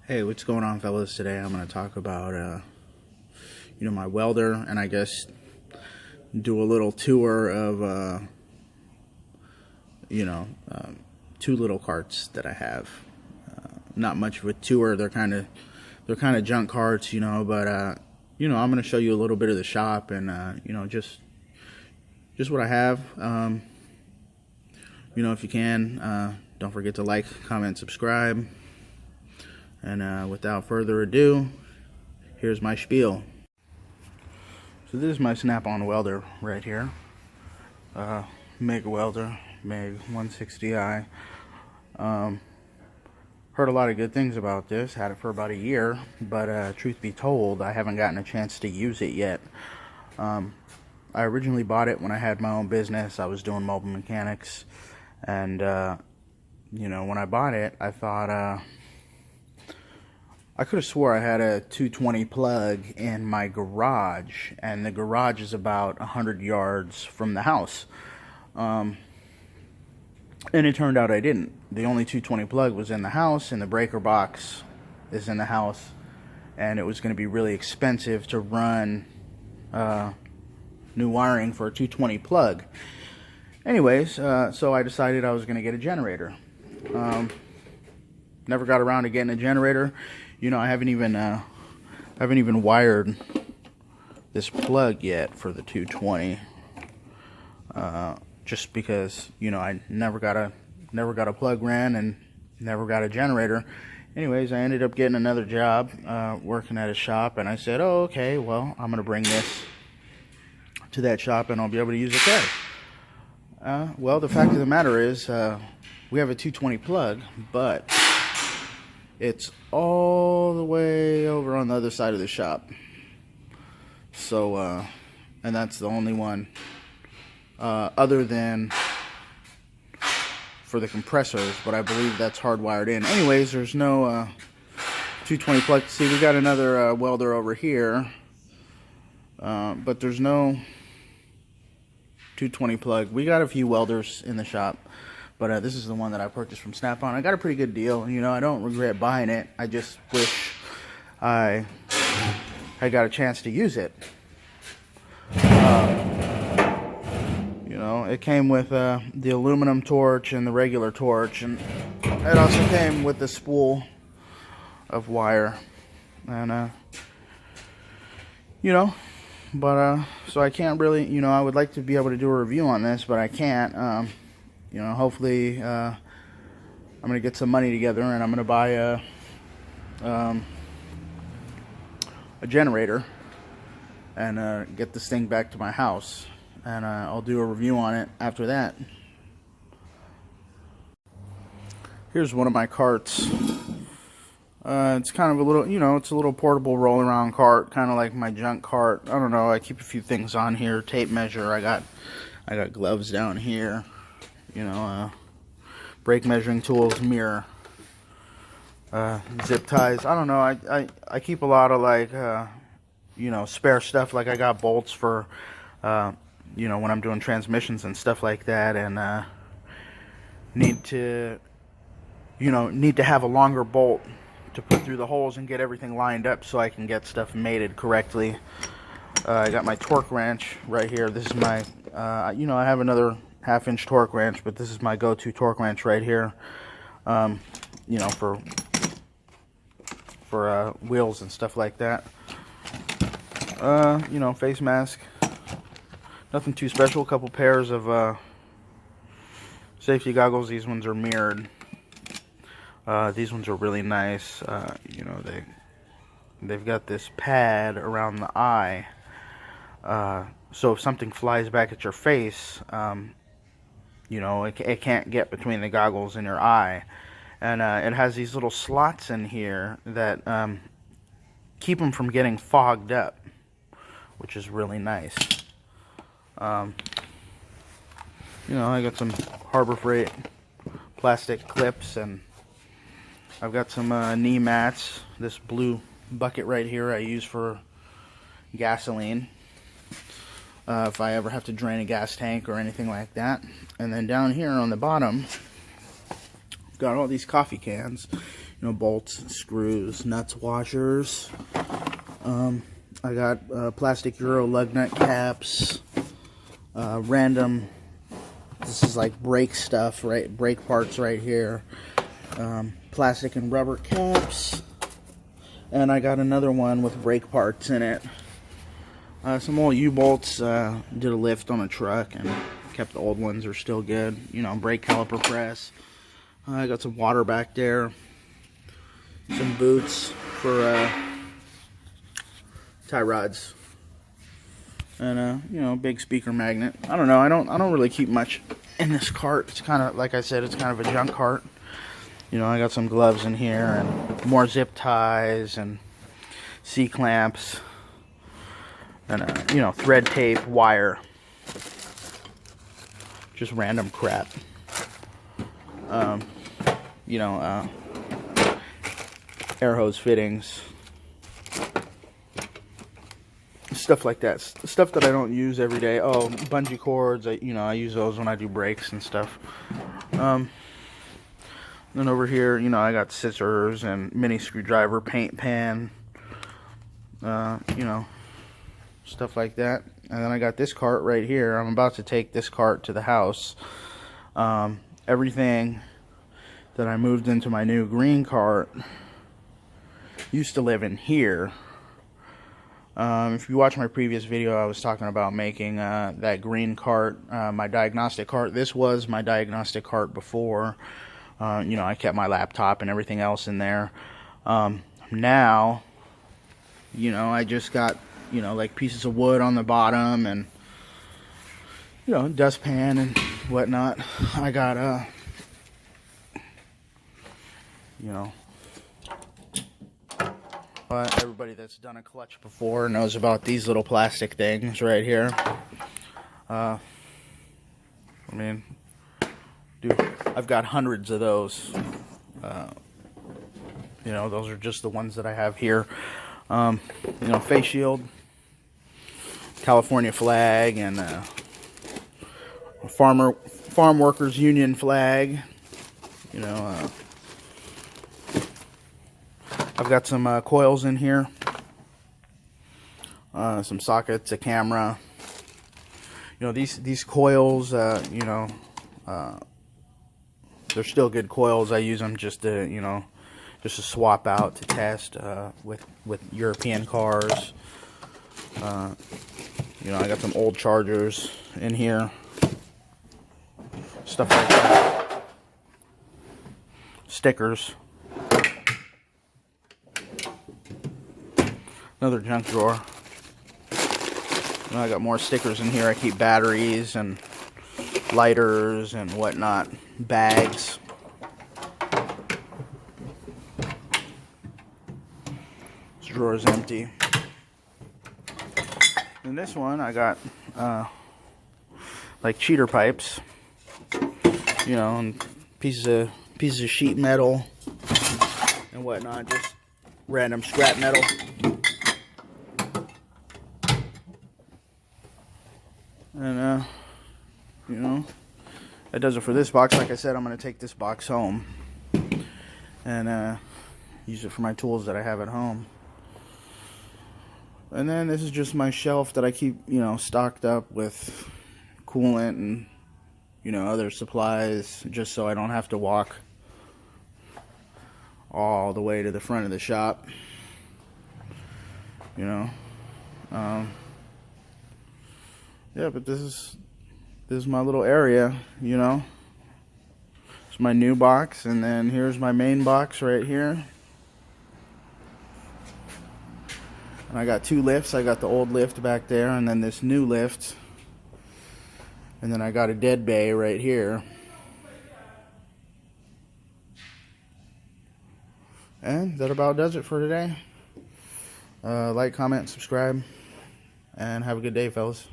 Hey, what's going on, fellas? Today I'm going to talk about, my welder, and I guess do a little tour of, two little carts that I have. Not much of a tour. They're kind of junk carts, but I'm going to show you a little bit of the shop and, just what I have. If you can, don't forget to like, comment, subscribe. And without further ado, here's my spiel. So this is my snap-on welder right here. MIG welder, MIG 160i. Heard a lot of good things about this. Had it for about a year, but truth be told, I haven't gotten a chance to use it yet. I originally bought it when I had my own business. I was doing mobile mechanics, and when I bought it, I thought I could have swore I had a 220 plug in my garage, and the garage is about 100 yards from the house. And it turned out I didn't. The only 220 plug was in the house, and the breaker box is in the house, and it was going to be really expensive to run new wiring for a 220 plug. Anyways, so I decided I was going to get a generator. Never got around to getting a generator. I haven't even wired this plug yet for the 220. Just because I never got a plug ran and never got a generator. Anyways, I ended up getting another job working at a shop, and I said, "Oh, okay. Well, I'm gonna bring this to that shop, and I'll be able to use it there." Well, the fact of the matter is, we have a 220 plug, but it's all the way over on the other side of the shop. So, and that's the only one, other than for the compressors, but I believe that's hardwired in. Anyways, there's no 220 plug. See, we got another welder over here, but there's no 220 plug. We got a few welders in the shop, but this is the one that I purchased from Snap-on. I got a pretty good deal. I don't regret buying it. I just wish I got a chance to use it. It came with the aluminum torch and the regular torch, and it also came with the spool of wire. And so I can't really, I would like to be able to do a review on this, but I can't. Hopefully, I'm gonna get some money together, and I'm gonna buy a generator and get this thing back to my house, and I'll do a review on it after that. Here's one of my carts. It's kind of a little, it's a little portable roll-around cart, kind of like my junk cart. I don't know. I keep a few things on here. Tape measure. I got gloves down here. Brake measuring tools, mirror, zip ties. I don't know. I keep a lot of spare stuff. Like I got bolts for when I'm doing transmissions and stuff like that, and need to have a longer bolt to put through the holes and get everything lined up so I can get stuff mated correctly. I got my torque wrench right here. This is my I have another 1/2-inch torque wrench, but this is my go-to torque wrench right here. For wheels and stuff like that. Face mask. Nothing too special. A couple pairs of safety goggles. These ones are mirrored. These ones are really nice. They've got this pad around the eye. So if something flies back at your face, it can't get between the goggles and your eye. And it has these little slots in here that keep them from getting fogged up, which is really nice. I got some Harbor Freight plastic clips, and I've got some knee mats. This blue bucket right here I use for gasoline. If I ever have to drain a gas tank or anything like that. And then down here on the bottom, got all these coffee cans. bolts, screws, nuts, washers. I got plastic Euro lug nut caps, random, this is like brake stuff, right? Brake parts right here. Plastic and rubber caps. And I got another one with brake parts in it. Some old U-bolts, did a lift on a truck and kept the old ones, are still good. Brake caliper press. I got some water back there. Some boots for tie rods, and big speaker magnet. I don't know. I don't really keep much in this cart. It's kind of, like I said, it's kind of a junk cart. I got some gloves in here and more zip ties and C clamps and thread tape, wire, just random crap. Air hose fittings, stuff like that, stuff that I don't use every day. Oh, bungee cords, I use those when I do brakes and stuff. Then over here, I got scissors and mini screwdriver, paint pan, stuff like that. And then I got this cart right here. I'm about to take this cart to the house. Everything that I moved into my new green cart used to live in here. If you watch my previous video, I was talking about making that green cart my diagnostic cart. This was my diagnostic cart before. I kept my laptop and everything else in there. Now, I just got, like pieces of wood on the bottom and, dustpan and whatnot. I got, everybody that's done a clutch before knows about these little plastic things right here. Dude, I've got hundreds of those. Those are just the ones that I have here. Face shield, California flag, and farm workers union flag. I've got some coils in here, some sockets, a camera. These coils, they're still good coils. I use them just to, just to swap out to test with European cars. I got some old chargers in here, stuff like that. Stickers. Another junk drawer. I got more stickers in here. I keep batteries and lighters and whatnot. Bags. This drawer is empty. In this one, I got like cheater pipes, and pieces of sheet metal and whatnot. Just random scrap metal. And, that does it for this box. Like I said, I'm going to take this box home and use it for my tools that I have at home. And then this is just my shelf that I keep, stocked up with coolant and, other supplies, just so I don't have to walk all the way to the front of the shop. Yeah, but this is my little area, It's my new box, and then here's my main box right here. And I got two lifts. I got the old lift back there, and then this new lift. And then I got a dead bay right here. And that about does it for today. Like, comment, subscribe, and have a good day, fellas.